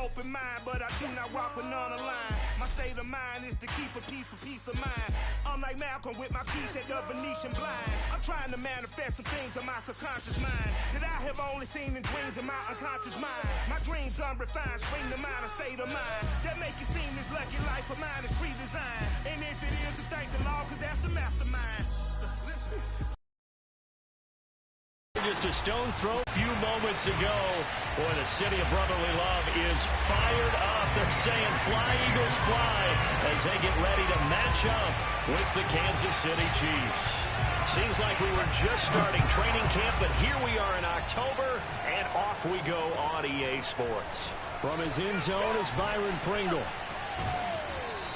open mind, but I do not walk with none aligned. My state of mind is to keep a peace for peace of mind. I'm like Malcolm with my keys at the Venetian blinds. I'm trying to manifest some things in my subconscious mind that I have only seen in dreams in my unconscious mind. My dreams unrefined, spring to mind, a state of mind that make it seem this lucky life of mine is pre-designed. And if it is, to thank the law, cause that's the mastermind. Just a stone's throw a few moments ago. Boy, the city of brotherly love is fired up. They're saying fly, Eagles, fly, as they get ready to match up with the Kansas City Chiefs. Seems like we were just starting training camp, but here we are in October, and off we go on EA Sports. From his end zone is Byron Pringle.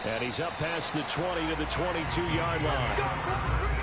And he's up past the 20 to the 22-yard line.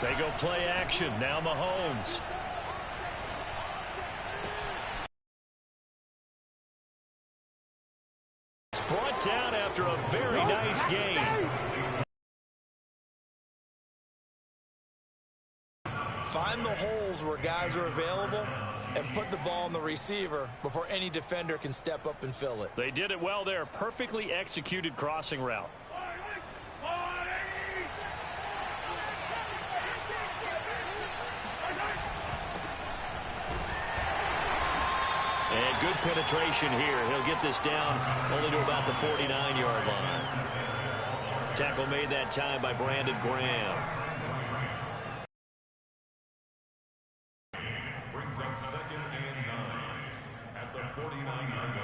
They go play action. Now Mahomes. It's brought down after a very nice game. Find the holes where guys are available and put the ball on the receiver before any defender can step up and fill it. They did it well there. Perfectly executed crossing route. And good penetration here. He'll get this down only to about the 49-yard line. Tackle made that time by Brandon Graham. Brings up 2nd and 9 at the 49-yard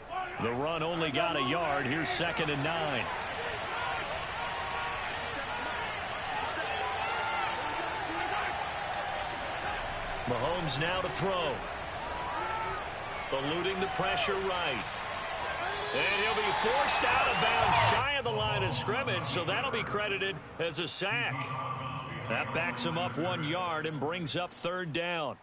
line. The run only got a yard. Here's 2nd and 9. Mahomes now to throw. Eluding the pressure right. And he'll be forced out of bounds shy of the line of scrimmage, so that'll be credited as a sack. That backs him up 1 yard and brings up 3rd down.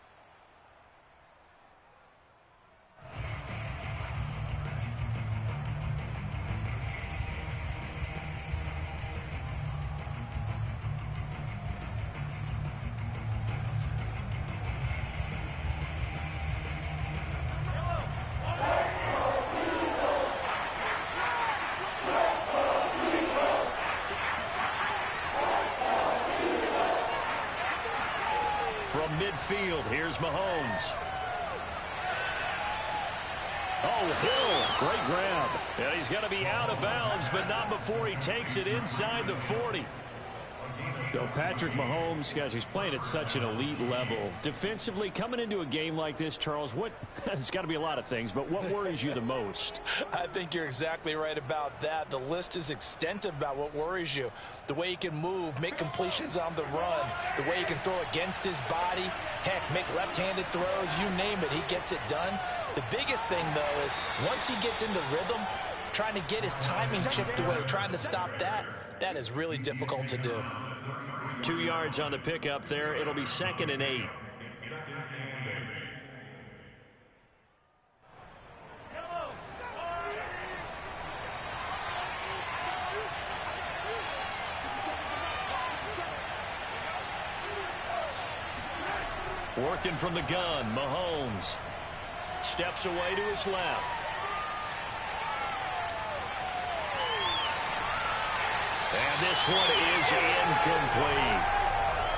From midfield, here's Mahomes. Oh, Hill, great grab. And he's going to be out of bounds, but not before he takes it inside the 40. So Patrick Mahomes, guys, he's playing at such an elite level. Defensively, coming into a game like this, Charles, it's got to be a lot of things, but what worries you the most? I think you're exactly right about that. The list is extensive about what worries you. The way he can move, make completions on the run, the way he can throw against his body, heck, make left-handed throws, you name it, he gets it done. The biggest thing, though, is once he gets into rhythm, trying to get his timing chipped away, trying to stop that, that is really difficult to do. 2 yards on the pickup there. It'll be 2nd and 8. Working from the gun, Mahomes steps away to his left. And this one is incomplete.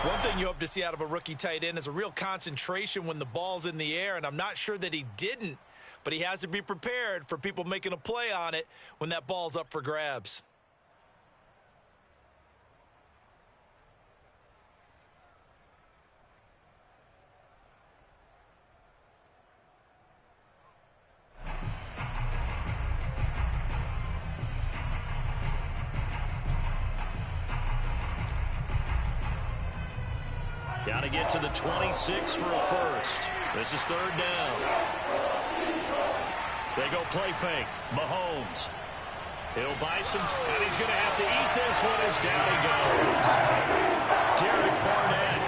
One thing you hope to see out of a rookie tight end is a real concentration when the ball's in the air, and I'm not sure that he didn't, but he has to be prepared for people making a play on it when that ball's up for grabs. Got to get to the 26 for a first. This is 3rd down. They go play fake. Mahomes. He'll buy some time, and he's going to have to eat this one as down he goes. Derek Barnett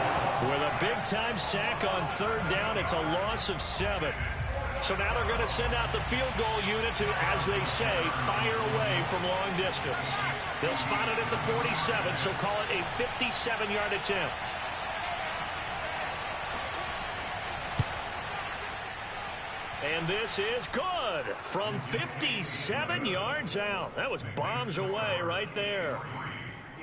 with a big-time sack on third down. It's a loss of 7. So now they're going to send out the field goal unit to, as they say, fire away from long distance. They'll spot it at the 47, so call it a 57-yard attempt. And this is good from 57 yards out. That was bombs away right there.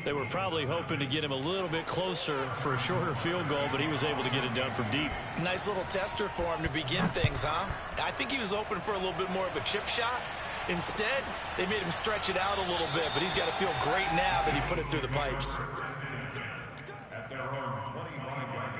They were probably hoping to get him a little bit closer for a shorter field goal, but he was able to get it done from deep. Nice little tester for him to begin things, huh? I think he was open for a little bit more of a chip shot. Instead, they made him stretch it out a little bit, but he's got to feel great now that he put it through the pipes. At their own 25-yard line.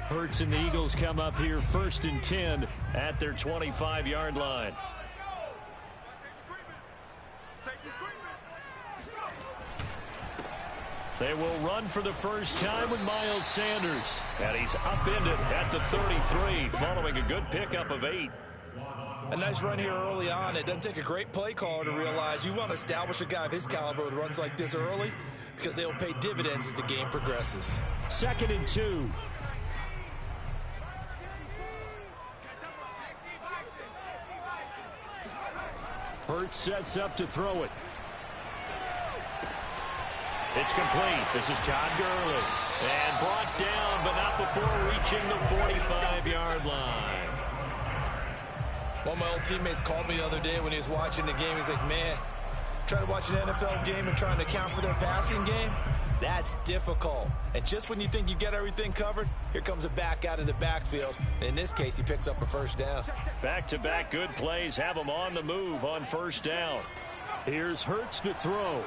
Hurts and the Eagles come up here 1st and 10 at their 25-yard line. They will run for the first time with Miles Sanders. And he's upended at the 33 following a good pickup of 8. A nice run here early on. It doesn't take a great play caller to realize you want to establish a guy of his caliber with runs like this early because they will pay dividends as the game progresses. 2nd and 2. Hurts sets up to throw it. It's complete. This is Todd Gurley. And brought down, but not before reaching the 45-yard line. One of my old teammates called me the other day when he was watching the game. He's like, man, trying to watch an NFL game and trying to account for their passing game, that's difficult. And just when you think you get everything covered, here comes a back out of the backfield. And in this case, he picks up a first down. Back-to-back good plays have him on the move on first down. Here's Hurts to throw.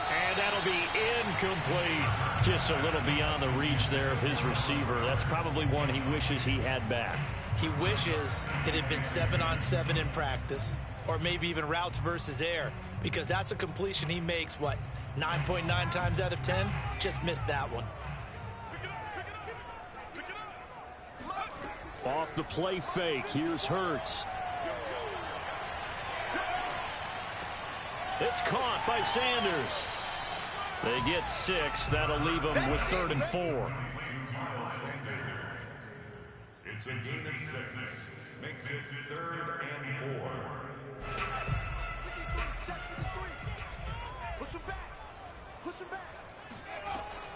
And that'll be incomplete. Just a little beyond the reach there of his receiver. That's probably one he wishes he had back. He wishes it had been 7-on-7 in practice, or maybe even routes versus air, because that's a completion he makes, 9.9 times out of 10? Just missed that one. Off the play fake, here's Hurts. It's caught by Sanders. They get 6. That'll leave them with 3rd and 4. It's a gain of 6. Makes it 3rd and 4. Push him back. Push him back.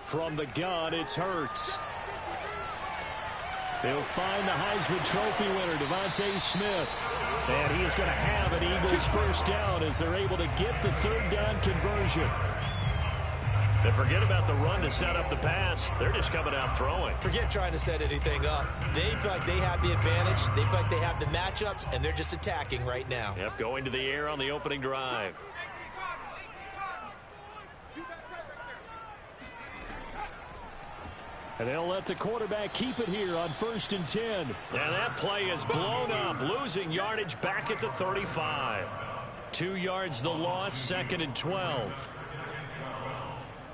From the gun, it's Hurts. They'll find the Heisman Trophy winner, Devontae Smith. And he is going to have an Eagles first down as they're able to get the 3rd down conversion. And forget about the run to set up the pass. They're just coming out throwing. Forget trying to set anything up. They feel like they have the advantage. They feel like they have the matchups, and they're just attacking right now. Yep, going to the air on the opening drive. And they'll let the quarterback keep it here on 1st and 10. And that play is blown up, losing yardage back at the 35. 2 yards the loss, 2nd and 12.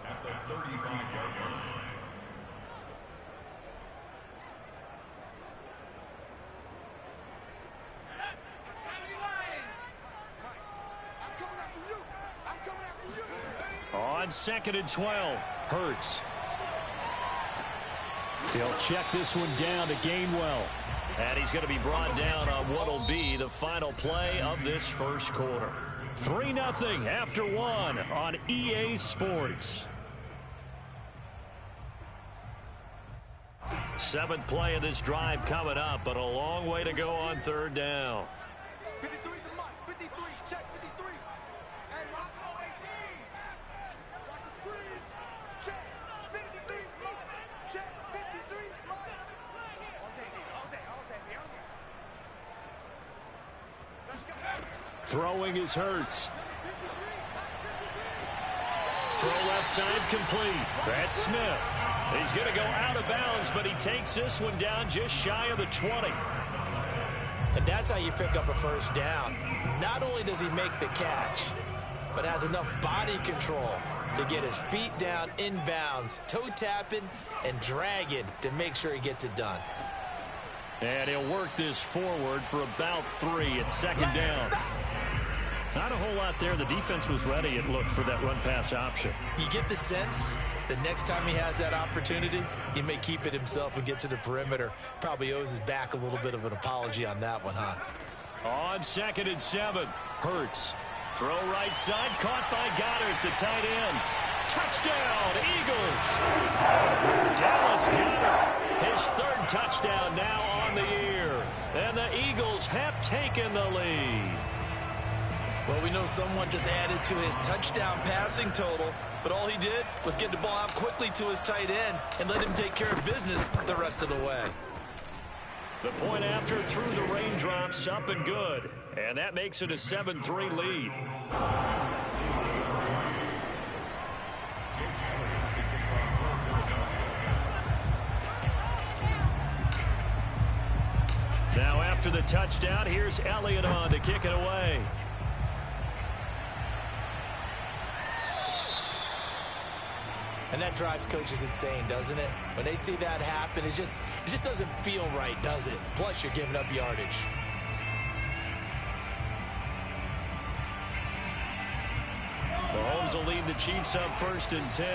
At the 35-yard line. On 2nd and 12, Hurts. He'll check this one down to Gainwell. And he's going to be brought down on what will be the final play of this first quarter. 3-0 after 1 on EA Sports. 7th play of this drive coming up, but a long way to go on 3rd down. 53 is the mark. 53. Check 53. Hey, Rocco 18. Watch the screen. Check 53 is mark. Check 53 is mark. All day. Let's go. Throwing is Hurts. Throw left side complete. That's Smith. He's going to go out of bounds, but he takes this one down just shy of the 20. And that's how you pick up a first down. Not only does he make the catch, but has enough body control to get his feet down inbounds, toe tapping and dragging to make sure he gets it done. And he'll work this forward for about 3. It's second down. Not a whole lot there. The defense was ready, it looked, for that run-pass option. You get the sense that next time he has that opportunity, he may keep it himself and get to the perimeter. Probably owes his back a little bit of an apology on that one, huh? On 2nd and 7, Hurts. Throw right side, caught by Goddard, the tight end. Touchdown, Eagles! Dallas Goedert, his 3rd touchdown now on the year. And the Eagles have taken the lead. Well, we know someone just added to his touchdown passing total, but all he did was get the ball out quickly to his tight end and let him take care of business the rest of the way. The point after through the raindrops, up and good. And that makes it a 7-3 lead. Now after the touchdown, here's Elliott on to kick it away. And that drives coaches insane, doesn't it? When they see that happen, it just doesn't feel right, does it? Plus, you're giving up yardage. Mahomes will lead the Chiefs up 1st and 10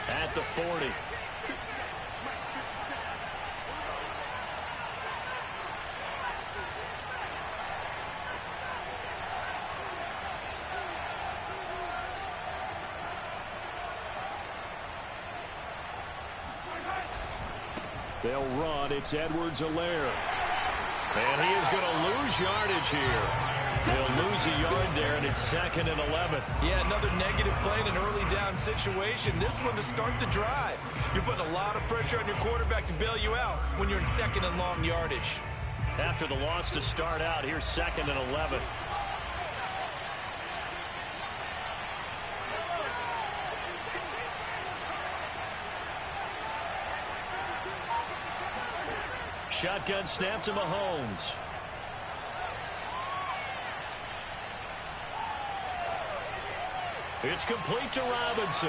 at the 40. They'll run. It's Edwards-Helaire. And he is going to lose yardage here. They'll lose a yard there, and it's 2nd and 11. Yeah, another negative play in an early down situation. This one to start the drive. You're putting a lot of pressure on your quarterback to bail you out when you're in 2nd and long yardage. After the loss to start out, here's 2nd and 11. Shotgun snap to Mahomes. It's complete to Robinson.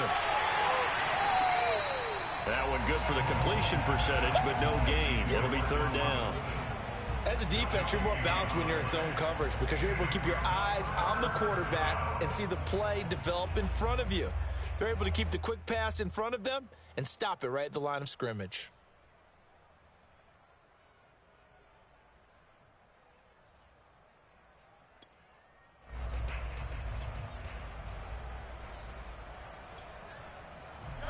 That one good for the completion percentage, but no gain. It'll be 3rd down. As a defense, you're more balanced when you're in zone coverage because you're able to keep your eyes on the quarterback and see the play develop in front of you. They're able to keep the quick pass in front of them and stop it right at the line of scrimmage.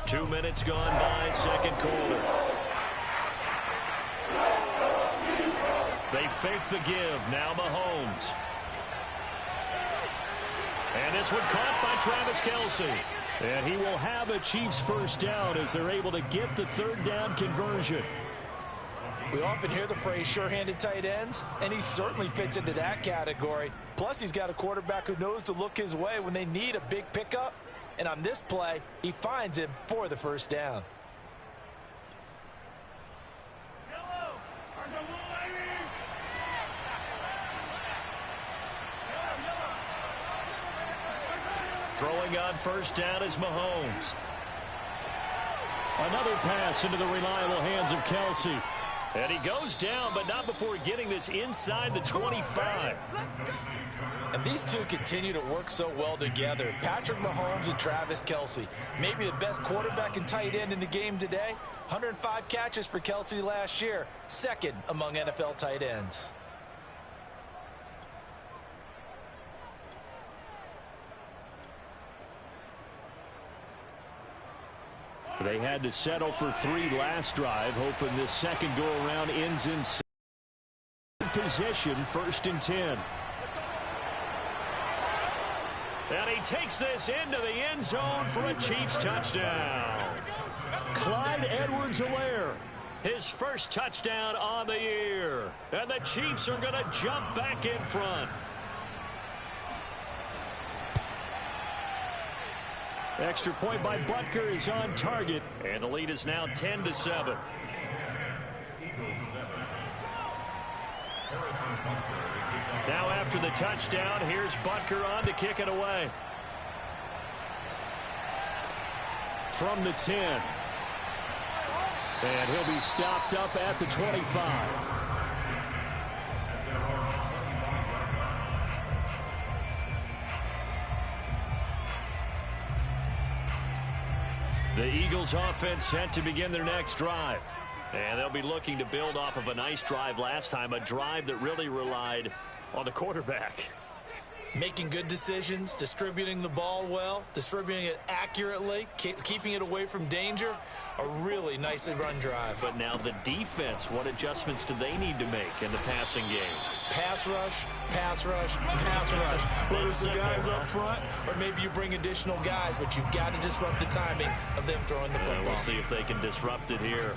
Two minutes gone by, second quarter. They fake the give. Now Mahomes. And this one caught by Travis Kelce. And he will have a Chiefs first down as they're able to get the 3rd down conversion. We often hear the phrase sure-handed tight ends, and he certainly fits into that category. Plus, he's got a quarterback who knows to look his way when they need a big pickup. And on this play, he finds him for the first down. Throwing on first down is Mahomes. Another pass into the reliable hands of Kelce. And he goes down, but not before getting this inside the 25. And these two continue to work so well together. Patrick Mahomes and Travis Kelce. Maybe the best quarterback and tight end in the game today. 105 catches for Kelce last year. 2nd among NFL tight ends. They had to settle for 3 last drive, hoping this second go-around ends in position, 1st and 10. And he takes this into the end zone for a Chiefs touchdown. Clyde Edwards-Helaire, his first touchdown on the year. And the Chiefs are going to jump back in front. Extra point by Butker is on target, and the lead is now 10-7. Now after the touchdown, here's Butker on to kick it away. From the 10. And he'll be stopped up at the 25. The Eagles offense set to begin their next drive. And they'll be looking to build off of a nice drive last time, a drive that really relied on the quarterback. Making good decisions, distributing the ball well, distributing it accurately, keeping it away from danger. A really nicely run drive. But now the defense, what adjustments do they need to make in the passing game? Pass rush, pass rush, pass rush. Whether it's the guys up front or maybe you bring additional guys, but you've got to disrupt the timing of them throwing the football. We'll see if they can disrupt it here.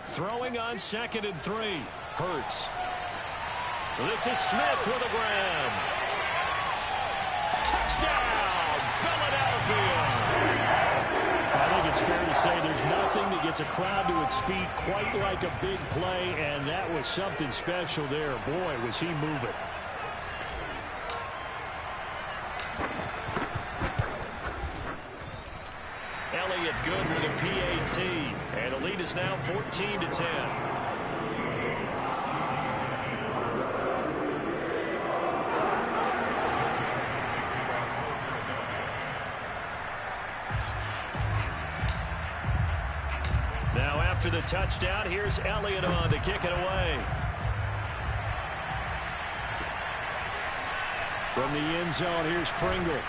Throwing on 2nd and 3. Hurts. This is Smith with a grab. Touchdown, Philadelphia. I think it's fair to say there's nothing that gets a crowd to its feet quite like a big play, and that was something special there. Boy, was he moving. Elliott good with a PAT, and the lead is now 14-10. Now after the touchdown, here's Elliott on to kick it away. From the end zone, here's Pringle.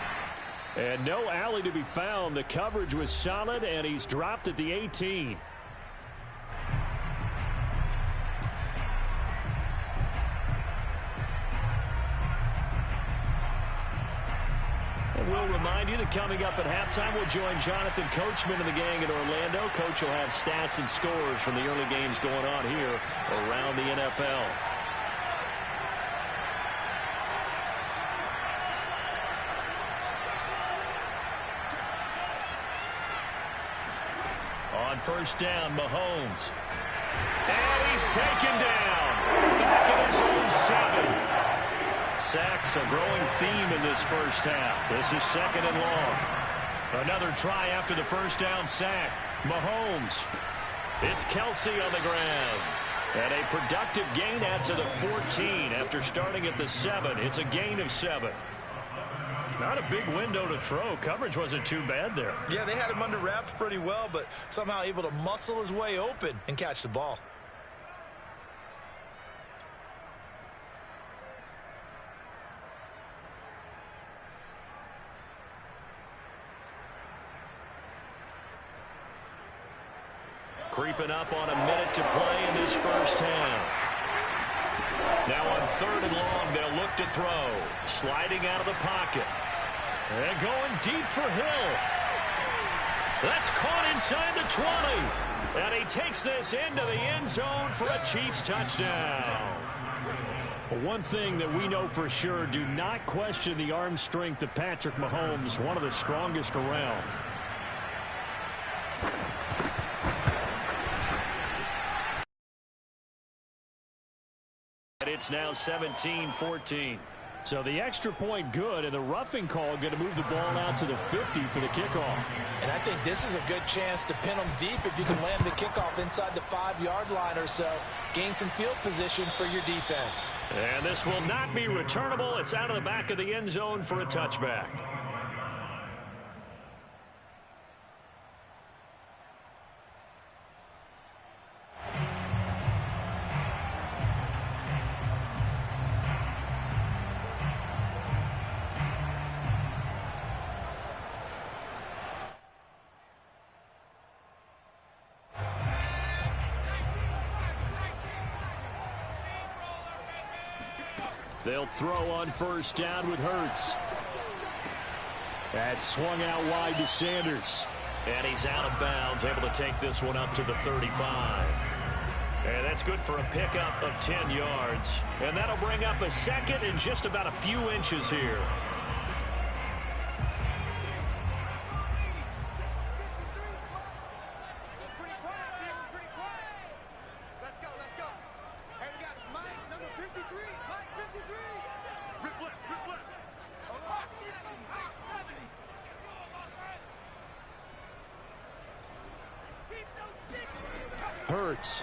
And no alley to be found. The coverage was solid, and he's dropped at the 18. And we'll remind you that coming up at halftime, we'll join Jonathan Coachman and the gang in Orlando. Coach will have stats and scores from the early games going on here around the NFL. On first down, Mahomes. And he's taken down. Back at his own 7. Sacks a growing theme in this first half. This is 2nd and long. Another try after the first down sack. Mahomes. It's Kelsey on the ground. And a productive gain out to the 14 after starting at the 7. It's a gain of 7. Not a big window to throw. Coverage wasn't too bad there. Yeah, they had him under wraps pretty well, but somehow able to muscle his way open and catch the ball. Creeping up on a minute to play in this first half. Now on 3rd and long, they'll look to throw. Sliding out of the pocket. And going deep for Hill. That's caught inside the 20. And he takes this into the end zone for a Chiefs touchdown. Well, one thing that we know for sure, do not question the arm strength of Patrick Mahomes, one of the strongest around. And it's now 17-14. So the extra point good, and the roughing call going to move the ball out to the 50 for the kickoff. And I think this is a good chance to pin them deep if you can land the kickoff inside the 5-yard line or so. Gain some field position for your defense. And this will not be returnable. It's out of the back of the end zone for a touchback. They'll throw on first down with Hurts. That's swung out wide to Sanders. And he's out of bounds, able to take this one up to the 35. And that's good for a pickup of 10 yards. And that'll bring up a second and just about a few inches here. Hurts.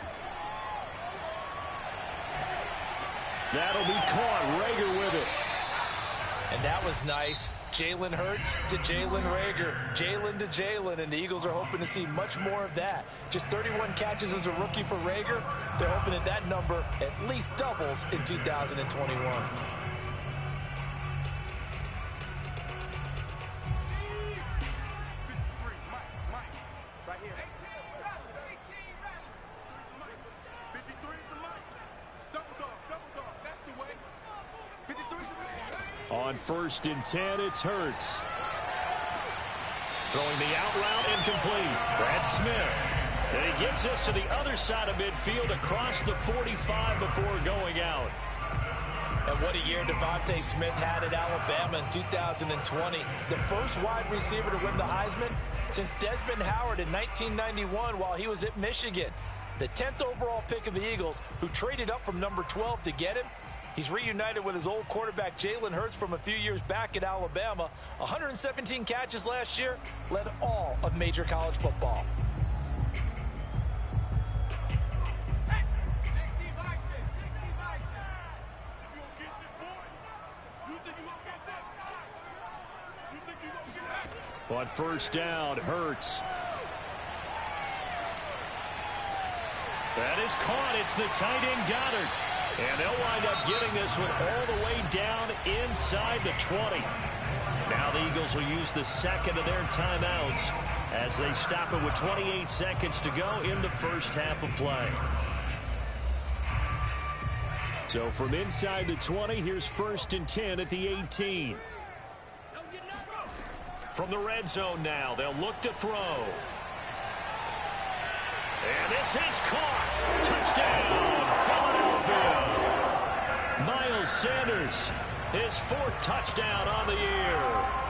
That'll be caught. Reagor with it. And that was nice. Jalen Hurts to Jalen Reagor. Jalen to Jalen. And the Eagles are hoping to see much more of that. Just 31 catches as a rookie for Reagor. They're hoping that number at least doubles in 2021. On 1st and 10, it's Hurts. Throwing the out route incomplete. Brad Smith. And he gets us to the other side of midfield across the 45 before going out. And what a year DeVonta Smith had at Alabama in 2020. The first wide receiver to win the Heisman since Desmond Howard in 1991 while he was at Michigan. The 10th overall pick of the Eagles, who traded up from number 12 to get him. He's reunited with his old quarterback Jalen Hurts from a few years back at Alabama. 117 catches last year, led all of major college football. On 1st down, Hurts. That is caught. It's the tight end Goddard. And they'll wind up getting this one all the way down inside the 20. Now the Eagles will use the second of their timeouts as they stop it with 28 seconds to go in the first half of play. So from inside the 20, here's 1st and 10 at the 18. From the red zone now, they'll look to throw. And this is caught. Touchdown, Philadelphia. Miles Sanders, his 4th touchdown on the year.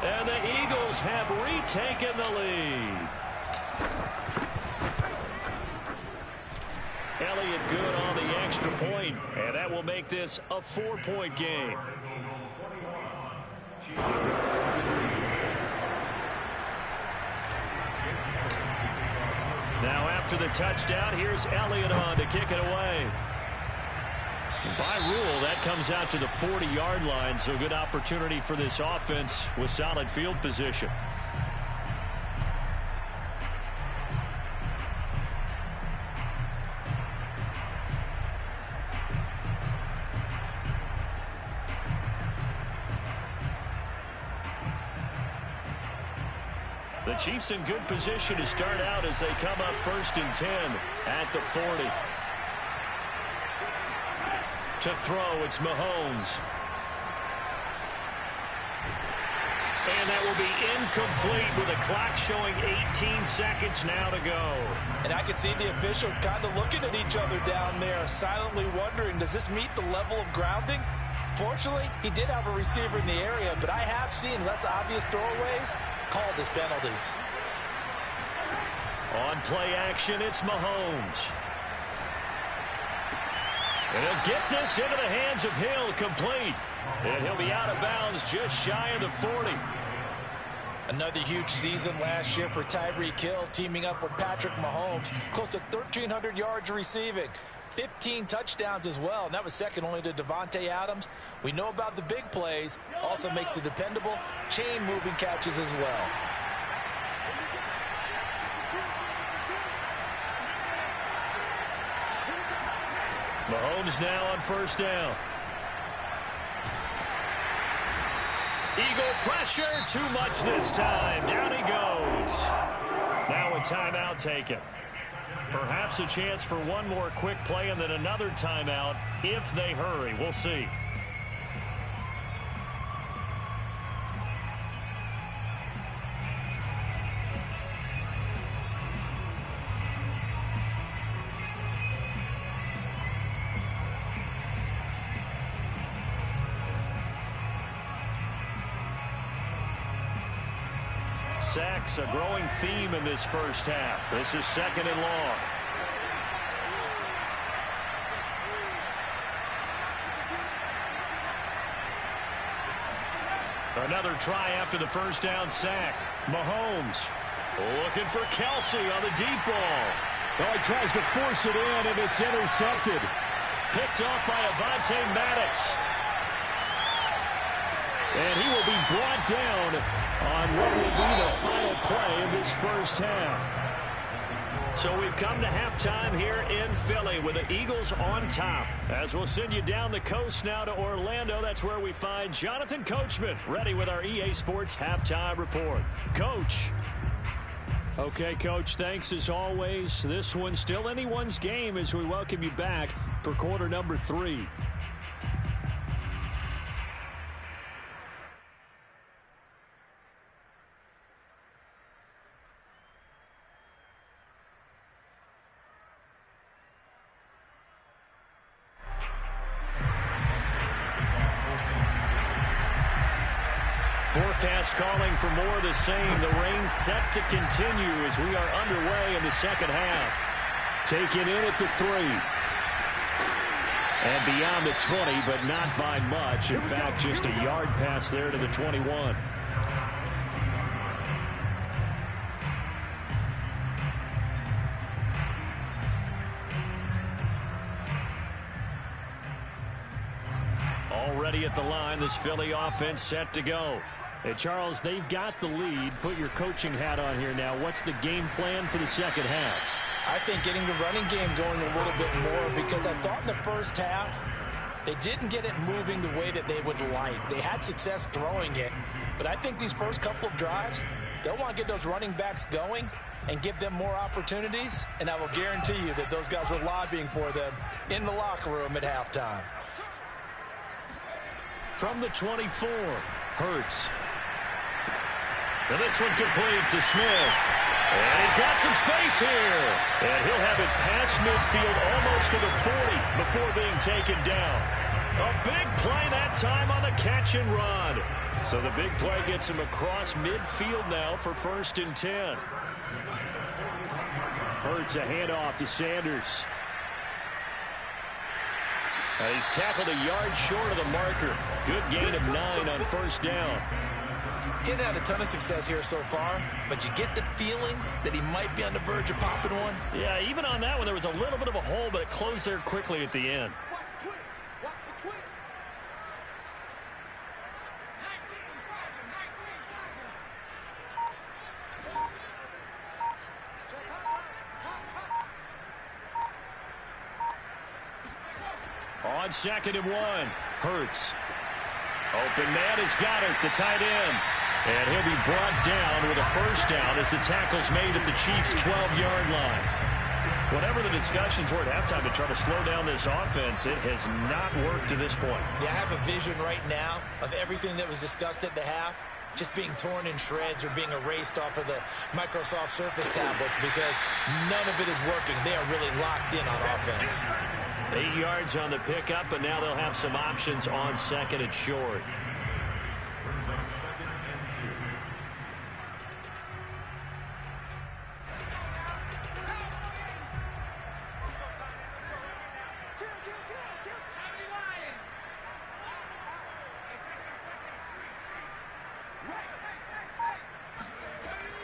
And the Eagles have retaken the lead. Elliott good on the extra point, and that will make this a 4-point game. Now after the touchdown, here's Elliott on to kick it away. By rule, that comes out to the 40-yard line, so good opportunity for this offense with solid field position. The Chiefs in good position to start out as they come up 1st and 10 at the 40. To throw, it's Mahomes. And that will be incomplete with a clock showing 18 seconds now to go. And I can see the officials kind of looking at each other down there, silently wondering, does this meet the level of grounding? Fortunately, he did have a receiver in the area, but I have seen less obvious throwaways called as penalties. On play action, it's Mahomes. And he'll get this into the hands of Hill, complete. And he'll be out of bounds just shy of the 40. Another huge season last year for Tyreek Hill, teaming up with Patrick Mahomes. Close to 1,300 yards receiving. 15 touchdowns as well, and that was second only to Davante Adams. We know about the big plays. Also makes the dependable chain-moving catches as well. Mahomes now on 1st down. Eagle pressure, too much this time. Down he goes. Now a timeout taken. Perhaps a chance for one more quick play and then another timeout if they hurry. We'll see. Sacks, a growing theme in this first half. This is 2nd and long. Another try after the first down sack. Mahomes looking for Kelsey on the deep ball. Well, he tries to force it in, and it's intercepted. Picked off by Avonte Maddox. And he will be brought down on what will be the final play of this first half. So we've come to halftime here in Philly with the Eagles on top. As we'll send you down the coast now to Orlando, that's where we find Jonathan Coachman ready with our EA Sports Halftime Report. Coach. Okay, Coach, thanks as always. This one's still anyone's game as we welcome you back for quarter number 3. Forecast calling for more of the same. The rain set to continue as we are underway in the second half. Taken in at the 3. And beyond the 20, but not by much. In fact, just a yard pass there to the 21. Already at the line, this Philly offense set to go. Hey, Charles, they've got the lead. Put your coaching hat on here now. What's the game plan for the second half? I think getting the running game going a little bit more, because I thought in the first half they didn't get it moving the way that they would like. They had success throwing it, but I think these first couple of drives, they'll want to get those running backs going and give them more opportunities, and I will guarantee you that those guys were lobbying for them in the locker room at halftime. From the 24, Hurts. And this one complete to Smith. And he's got some space here. And he'll have it past midfield almost to the 40 before being taken down. A big play that time on the catch and run. So the big play gets him across midfield now for 1st and 10. Hurts a handoff to Sanders. He's tackled a yard short of the marker. Good gain of 9 on 1st down. Getting had a ton of success here so far, but you get the feeling that he might be on the verge of popping one. Yeah, even on that one, there was a little bit of a hole, but it closed there quickly at the end. On 2nd and 1, Hurts. Open man has got it, the tight end. And he'll be brought down with a 1st down as the tackle's made at the Chiefs' 12-yard line. Whatever the discussions were at halftime to try to slow down this offense, it has not worked to this point. Yeah, I have a vision right now of everything that was discussed at the half just being torn in shreds or being erased off of the Microsoft Surface tablets, because none of it is working. They are really locked in on offense. 8 yards on the pickup, but now they'll have some options on 2nd and short.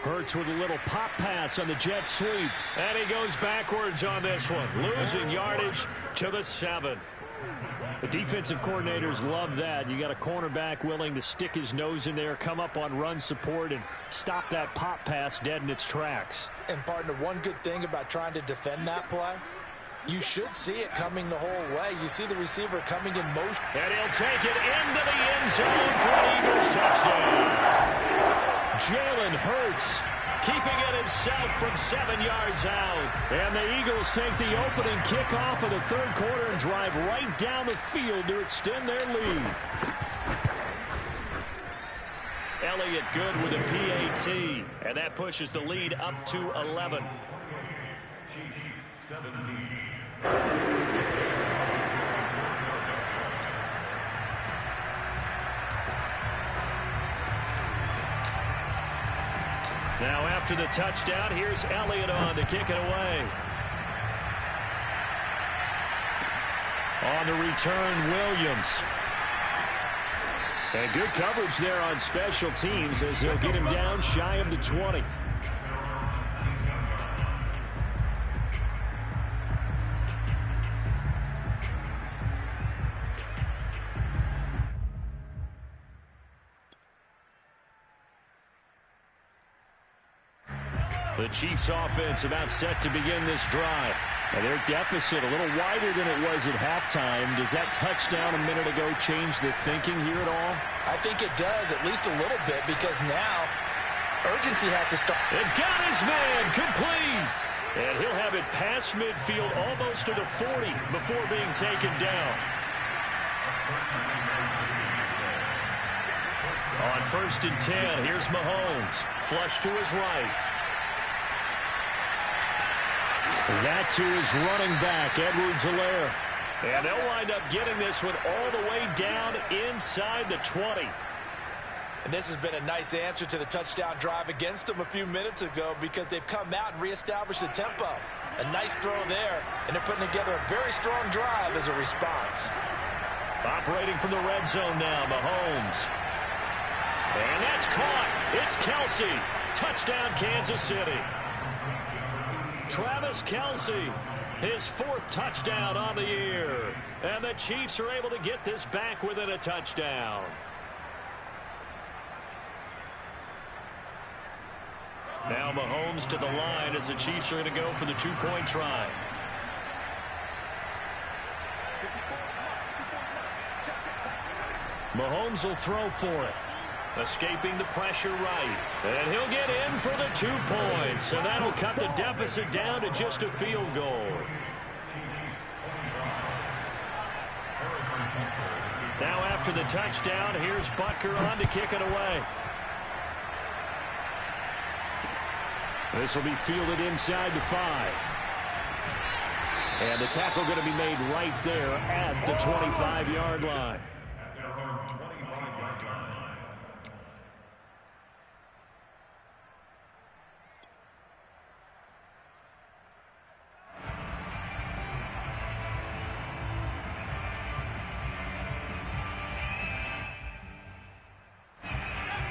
Hurts with a little pop pass on the jet sweep. And he goes backwards on this one, losing yardage to the 7. The defensive coordinators love that. You got a cornerback willing to stick his nose in there, come up on run support, and stop that pop pass dead in its tracks. And partner, one good thing about trying to defend that play, you should see it coming the whole way. You see the receiver coming in motion. And he'll take it into the end zone for an Eagles touchdown. Jalen Hurts keeping it himself from 7 yards out. And the Eagles take the opening kickoff of the 3rd quarter and drive right down the field to extend their lead. Elliott good with a PAT, and that pushes the lead up to 11. Chiefs 17. Now after the touchdown, here's Elliott on to kick it away. On the return, Williams. And good coverage there on special teams as they'll get him down shy of the 20. The Chiefs offense about set to begin this drive. Now their deficit a little wider than it was at halftime. Does that touchdown a minute ago change the thinking here at all? I think it does, at least a little bit, because now urgency has to start. And got his man complete. And he'll have it past midfield almost to the 40 before being taken down. On 1st and 10, here's Mahomes. Flush to his right. That to his running back, Edwards-Helaire. And they'll wind up getting this one all the way down inside the 20. And this has been a nice answer to the touchdown drive against them a few minutes ago because they've come out and reestablished the tempo. A nice throw there, and they're putting together a very strong drive as a response. Operating from the red zone now, Mahomes. And that's caught. It's Kelce. Touchdown, Kansas City. Travis Kelce, his 4th touchdown on the year. And the Chiefs are able to get this back within a touchdown. Now Mahomes to the line as the Chiefs are going to go for the 2-point try. Mahomes will throw for it. Escaping the pressure right. And he'll get in for the 2 points. And that'll cut the deficit down to just a field goal. Now after the touchdown, here's Butker on to kick it away. This will be fielded inside the 5. And the tackle going to be made right there at the 25-yard line.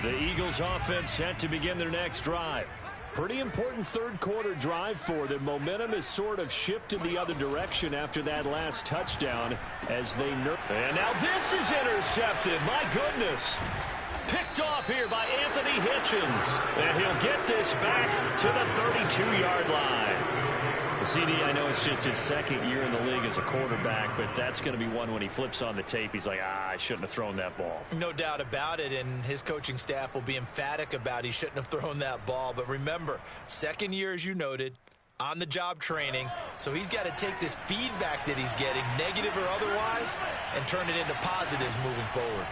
The Eagles offense set to begin their next drive. Pretty important third-quarter drive for them. Momentum has sort of shifted the other direction after that last touchdown as they... And now this is intercepted. My goodness. Picked off here by Anthony Hitchens. And he'll get this back to the 32-yard line. The CD, I know it's just his 2nd year in the league as a quarterback, but that's going to be one when he flips on the tape. He's like, I shouldn't have thrown that ball. No doubt about it, and his coaching staff will be emphatic about he shouldn't have thrown that ball. But remember, 2nd year, as you noted, on-the-job training, so he's got to take this feedback that he's getting, negative or otherwise, and turn it into positives moving forward.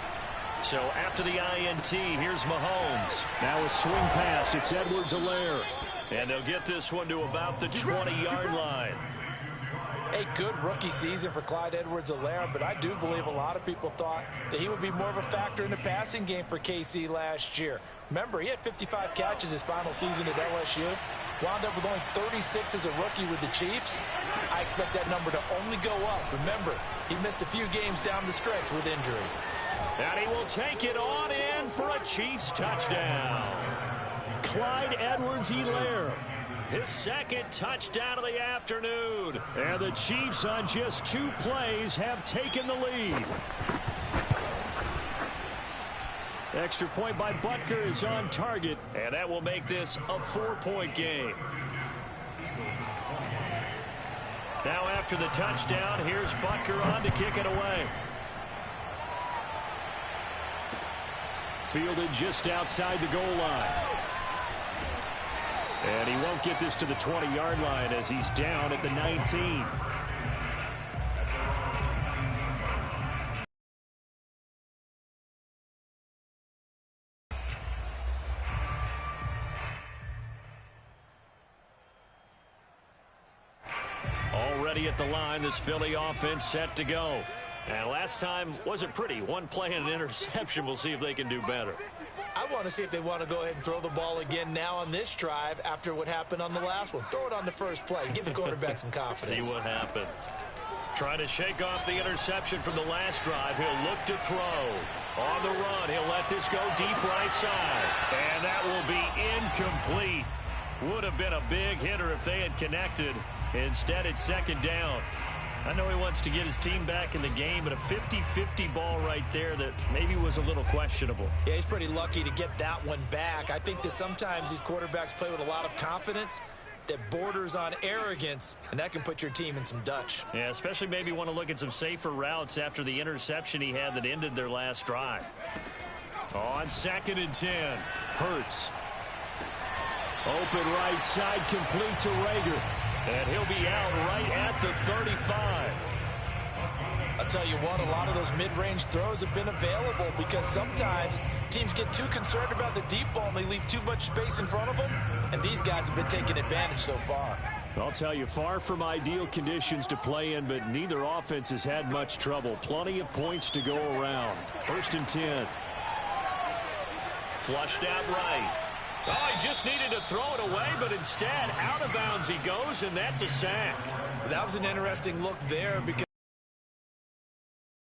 So after the INT, here's Mahomes. Now a swing pass. It's Edwards-Helaire. And they'll get this one to about the 20-yard line. A good rookie season for Clyde Edwards-Helaire, but I do believe a lot of people thought that he would be more of a factor in the passing game for KC last year. Remember, he had 55 catches his final season at LSU. Wound up with only 36 as a rookie with the Chiefs. I expect that number to only go up. Remember, he missed a few games down the stretch with injury. And he will take it on in for a Chiefs touchdown. Clyde Edwards-Helaire, his 2nd touchdown of the afternoon. And the Chiefs on just 2 plays have taken the lead. Extra point by Butker is on target, and that will make this a 4-point game. Now after the touchdown, here's Butker on to kick it away. Fielded just outside the goal line. And he won't get this to the 20-yard line as he's down at the 19. Already at the line, this Philly offense set to go. And last time wasn't pretty. One play and an interception. We'll see if they can do better. I want to see if they want to go ahead and throw the ball again now on this drive after what happened on the last one. Throw it on the first play. Give the quarterback some confidence. See what happens. Trying to shake off the interception from the last drive. He'll look to throw. On the run, he'll let this go deep right side. And that will be incomplete. Would have been a big hitter if they had connected. Instead, it's second down. I know he wants to get his team back in the game, but a 50-50 ball right there that maybe was a little questionable. Yeah, he's pretty lucky to get that one back. I think that sometimes these quarterbacks play with a lot of confidence that borders on arrogance, and that can put your team in some Dutch. Yeah, especially maybe want to look at some safer routes after the interception he had that ended their last drive. On 2nd and 10, Hurts. Open right side, complete to Rager. And he'll be out right at the 35. I'll tell you what, a lot of those mid-range throws have been available because sometimes teams get too concerned about the deep ball and they leave too much space in front of them, and these guys have been taking advantage so far. I'll tell you, far from ideal conditions to play in, but neither offense has had much trouble. Plenty of points to go around. 1st and 10. Flushed out right. Oh, he just needed to throw it away, but instead, out of bounds he goes, and that's a sack. That was an interesting look there because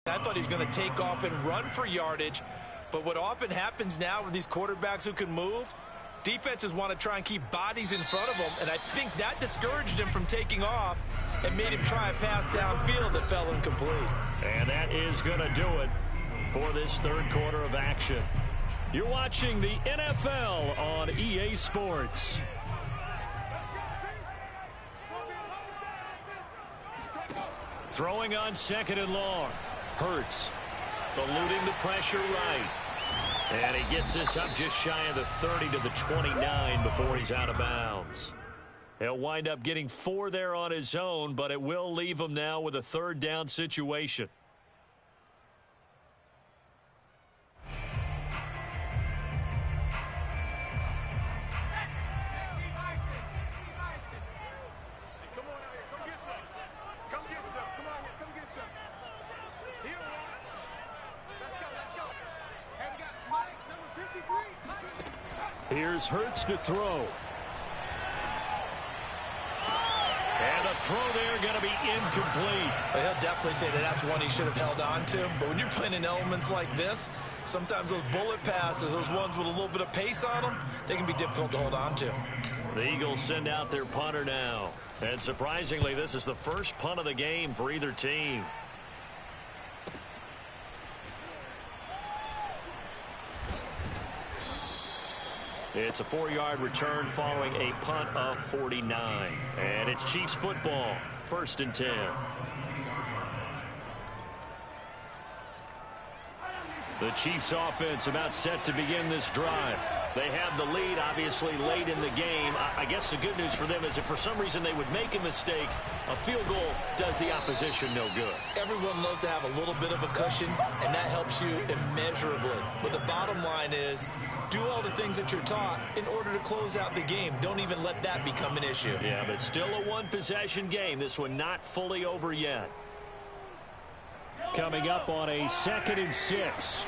I thought he was going to take off and run for yardage, but what often happens now with these quarterbacks who can move, defenses want to try and keep bodies in front of them, and I think that discouraged him from taking off and made him try a pass downfield that fell incomplete. And that is going to do it for this third quarter of action. You're watching the NFL on EA Sports. Throwing on 2nd and long. Hurts eluding the pressure right. And he gets this up just shy of the 30 to the 29 before he's out of bounds. He'll wind up getting 4 there on his own, but it will leave him now with a third down situation. Here's Hurts to throw. And the throw there going to be incomplete. Well, he'll definitely say that that's one he should have held on to. But when you're playing in elements like this, sometimes those bullet passes, those ones with a little bit of pace on them, they can be difficult to hold on to. The Eagles send out their punter now. And surprisingly, this is the first punt of the game for either team. It's a 4-yard return following a punt of 49. And it's Chiefs football, 1st and 10. The Chiefs offense about set to begin this drive. They have the lead, obviously, late in the game. I guess the good news for them is if for some reason they would make a mistake, a field goal does the opposition no good. Everyone loves to have a little bit of a cushion, and that helps you immeasurably. But the bottom line is, do all the things that you're taught in order to close out the game. Don't even let that become an issue. Yeah, but still a one-possession game. This one not fully over yet. Coming up on a 2nd and 6.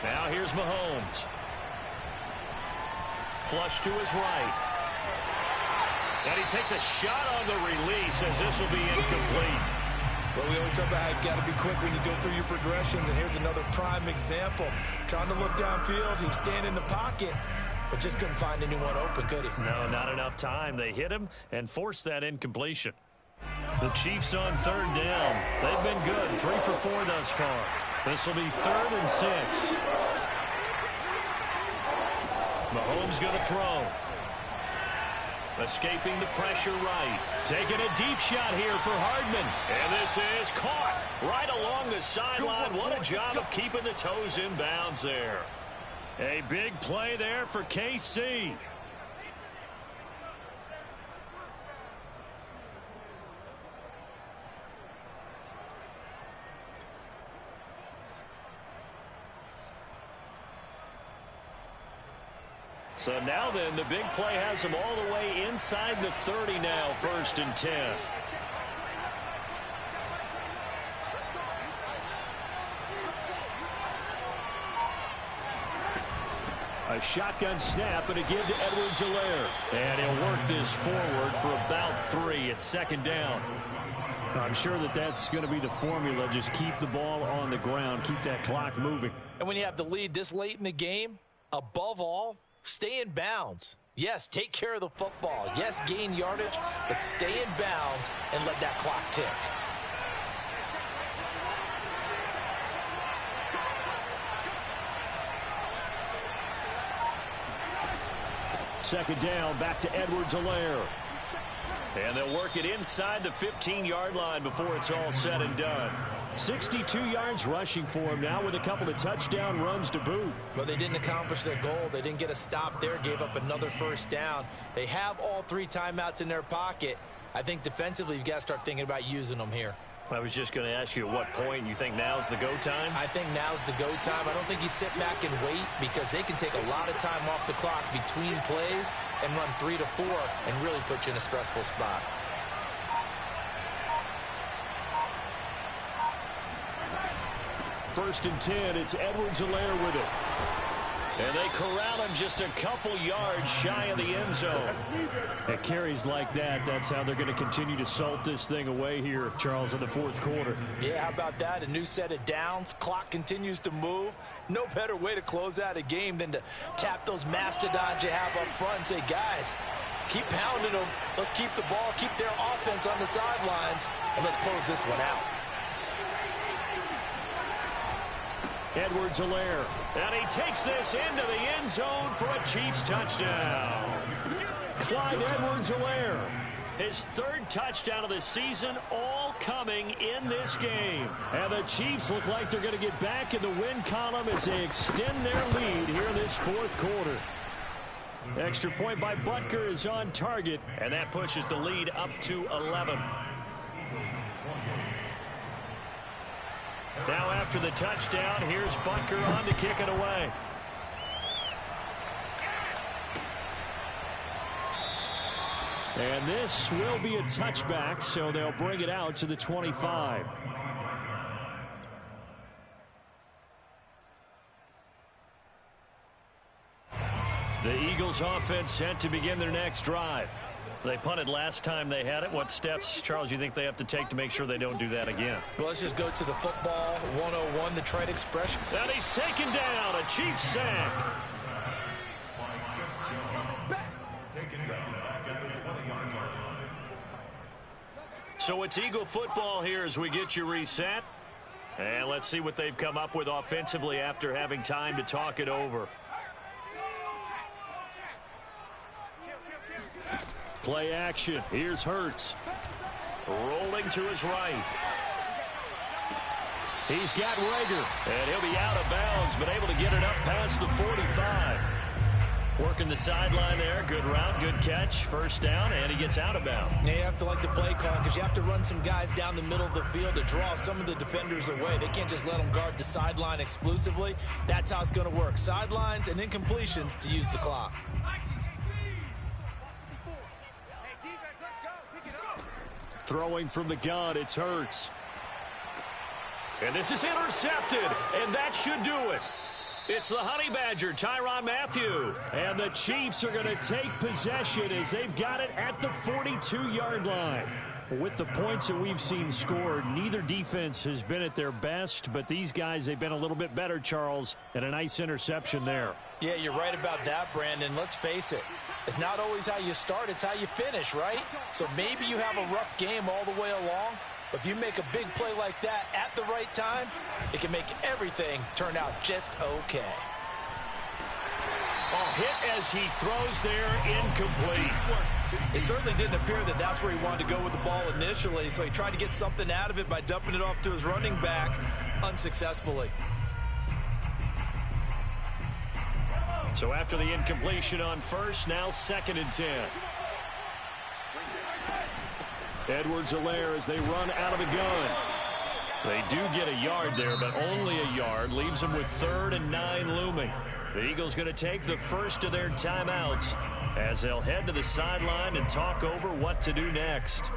Now here's Mahomes. Flush to his right. And he takes a shot on the release as this will be incomplete. Well, we always talk about how you've got to be quick when you go through your progressions, and here's another prime example. Trying to look downfield, he was standing in the pocket, but just couldn't find anyone open, could he? No, not enough time. They hit him and forced that incompletion. The Chiefs on 3rd down. They've been good, 3 for 4 thus far. This will be 3rd and 6. Mahomes going to throw. Escaping the pressure right. Taking a deep shot here for Hardman. And this is caught right along the sideline. What a job of keeping the toes in bounds there. A big play there for KC. So now then, the big play has them all the way inside the 30 now, 1st and 10. A shotgun snap and a give to Edwards-Helaire. And he'll work this forward for about 3 at second down. I'm sure that's going to be the formula. Just keep the ball on the ground. Keep that clock moving. And when you have the lead this late in the game, above all, stay in bounds. Yes, take care of the football. Yes, gain yardage, but stay in bounds and let that clock tick. Second down, back to Edwards-Helaire. And they'll work it inside the 15-yard line before it's all said and done. 62 yards rushing for him now with a couple of touchdown runs to boot. But they didn't accomplish their goal. They didn't get a stop there, gave up another first down. They have all 3 timeouts in their pocket. I think defensively you've got to start thinking about using them here. I was just going to ask you at what point you think now's the go time? I think now's the go time. I don't think you sit back and wait because they can take a lot of time off the clock between plays and run 3 to 4 and really put you in a stressful spot. First and 10, it's Edwards-Helaire with it. And they corral him just a couple yards shy of the end zone. At carries like that, that's how they're going to continue to salt this thing away here, Charles, in the fourth quarter. Yeah, how about that? A new set of downs. Clock continues to move. No better way to close out a game than to tap those mastodons you have up front and say, guys, keep pounding them. Let's keep the ball, keep their offense on the sidelines, and let's close this one out. Edwards-Helaire, and he takes this into the end zone for a Chiefs touchdown. Clyde Edwards-Helaire, his 3rd touchdown of the season, all coming in this game. And the Chiefs look like they're going to get back in the win column as they extend their lead here in this fourth quarter. Extra point by Butker is on target, and that pushes the lead up to 11. Now after the touchdown, here's Butker on to kick it away. And this will be a touchback, so they'll bring it out to the 25. The Eagles offense set to begin their next drive. They punted last time they had it. What steps, Charles, you think they have to take to make sure they don't do that again? Well, let's just go to the football 101, the trade expression. And he's taken down, a Chiefs sack. So it's Eagle football here as we get you reset. And let's see what they've come up with offensively after having time to talk it over. Play action. Here's Hurts. Rolling to his right. He's got Rager. And he'll be out of bounds, but able to get it up past the 45. Working the sideline there. Good route, good catch. First down, and he gets out of bounds. Yeah, you have to like the play calling because you have to run some guys down the middle of the field to draw some of the defenders away. They can't just let them guard the sideline exclusively. That's how it's going to work. Sidelines and incompletions to use the clock. Throwing from the gun, it's Hurts. And this is intercepted, and that should do it. It's the Honey Badger, Tyrann Mathieu. And the Chiefs are going to take possession as they've got it at the 42-yard line. With the points that we've seen scored, neither defense has been at their best, but these guys, they've been a little bit better, Charles, and a nice interception there. Yeah, you're right about that, Brandon. Let's face it. It's not always how you start, it's how you finish, right? So maybe you have a rough game all the way along, but if you make a big play like that at the right time, it can make everything turn out just okay. A hit as he throws there, incomplete. It certainly didn't appear that that's where he wanted to go with the ball initially, so he tried to get something out of it by dumping it off to his running back unsuccessfully. So after the incompletion on first, now 2nd and 10. Edwards-Helaire as they run out of the gun. They do get a yard there, but only a yard. Leaves them with 3rd and 9 looming. The Eagles going to take the first of their timeouts as they'll head to the sideline and talk over what to do next.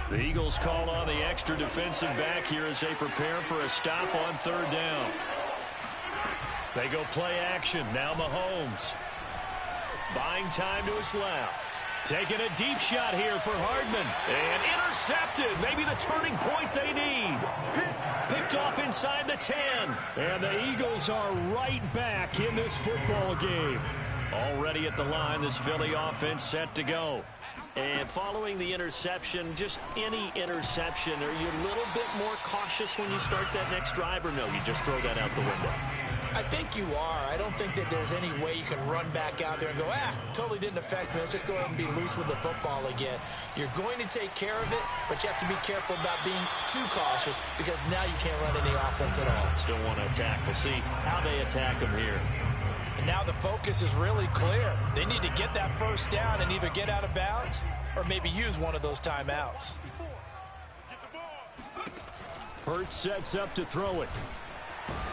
The Eagles call on the extra defensive back here as they prepare for a stop on third down. They go play action. Now Mahomes. Buying time to his left. Taking a deep shot here for Hardman. And intercepted. Maybe the turning point they need. Picked off inside the 10. And the Eagles are right back in this football game. Already at the line, this Philly offense set to go. And following the interception, just any interception, are you a little bit more cautious when you start that next drive, or no, you just throw that out the window? I think you are. I don't think that there's any way you can run back out there and go, totally didn't affect me. Let's just go ahead and be loose with the football again. You're going to take care of it, but you have to be careful about being too cautious because now you can't run any offense at all. Still want to attack. We'll see how they attack them here. And now the focus is really clear. They need to get that first down and either get out of bounds or maybe use one of those timeouts. Hurts sets up to throw it.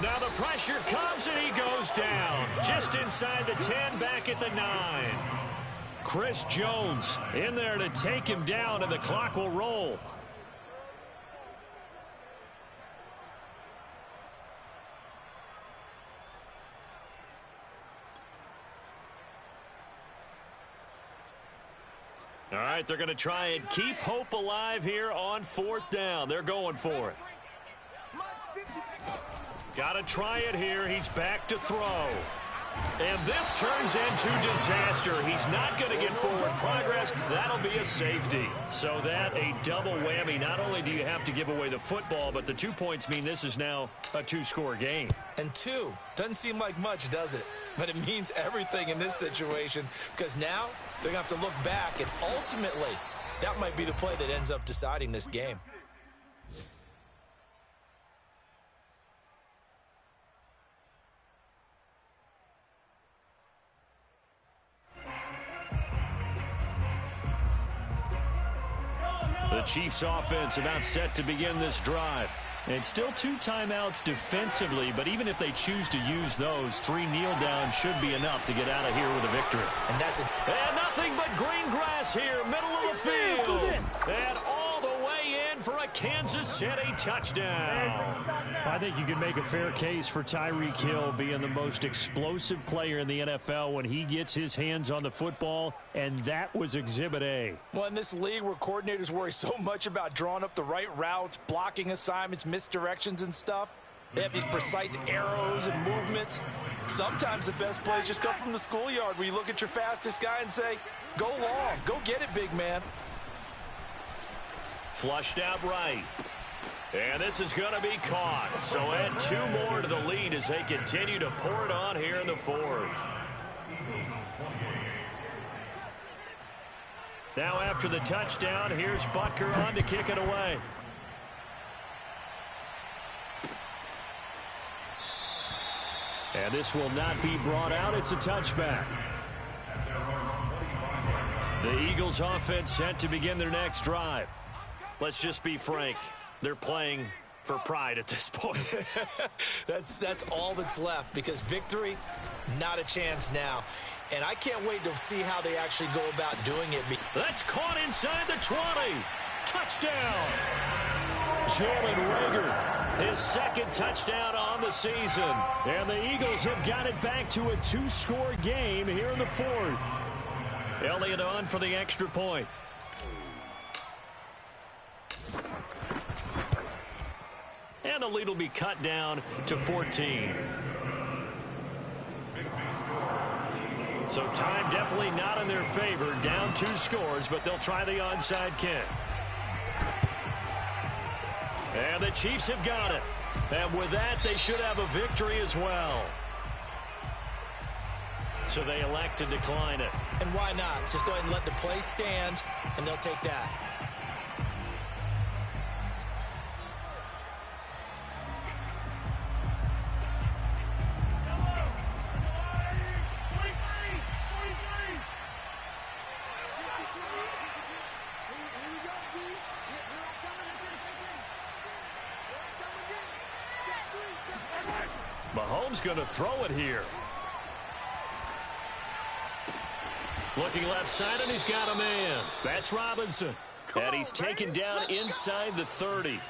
Now the pressure comes and he goes down. Just inside the 10, back at the 9. Chris Jones in there to take him down, and the clock will roll. All right, they're going to try and keep hope alive here on fourth down. They're going for it. Got to try it here. He's back to throw. And this turns into disaster. He's not going to get forward progress. That'll be a safety. So that a double whammy. Not only do you have to give away the football, but the 2 points mean this is now a two-score game. And 2 doesn't seem like much, does it? But it means everything in this situation because now they're going to have to look back, and ultimately that might be the play that ends up deciding this game. The Chiefs offense about set to begin this drive. And still 2 timeouts defensively, but even if they choose to use those, 3 kneel downs should be enough to get out of here with a victory. And that's it. And nothing but green grass here, middle of the field. And all the way in for a Kansas City touchdown. I think you can make a fair case for Tyreek Hill being the most explosive player in the NFL when he gets his hands on the football, and that was Exhibit A. Well, in this league where coordinators worry so much about drawing up the right routes, blocking assignments, misdirections and stuff, they have these precise arrows and movements. Sometimes the best plays just come from the schoolyard where you look at your fastest guy and say, go long, go get it, big man. Flushed out right. And this is going to be caught. So add 2 more to the lead as they continue to pour it on here in the 4th. Now after the touchdown, here's Butker on to kick it away. And this will not be brought out. It's a touchback. The Eagles offense set to begin their next drive. Let's just be frank. They're playing for pride at this point. That's all that's left because victory, not a chance now. And I can't wait to see how they actually go about doing it. That's caught inside the 20. Touchdown. Jalen Reagor, his 2nd touchdown on the season. And the Eagles have got it back to a 2-score game here in the 4th. Elliott on for the extra point. And the lead will be cut down to 14. So time definitely not in their favor. Down 2 scores, but they'll try the onside kick. And the Chiefs have got it. And with that, they should have a victory as well. So they elect to decline it. And why not? Just go ahead and let the play stand, and they'll take that. Mahomes going to throw it here. Looking left side, and he's got a man. That's Robinson. And he's taken down inside the 30.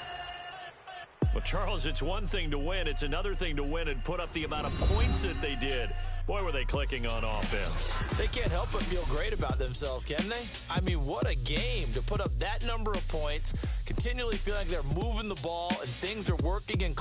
Well, Charles, it's one thing to win. It's another thing to win and put up the amount of points that they did. Boy, were they clicking on offense. They can't help but feel great about themselves, can they? I mean, what a game to put up that number of points, continually feeling like they're moving the ball and things are working and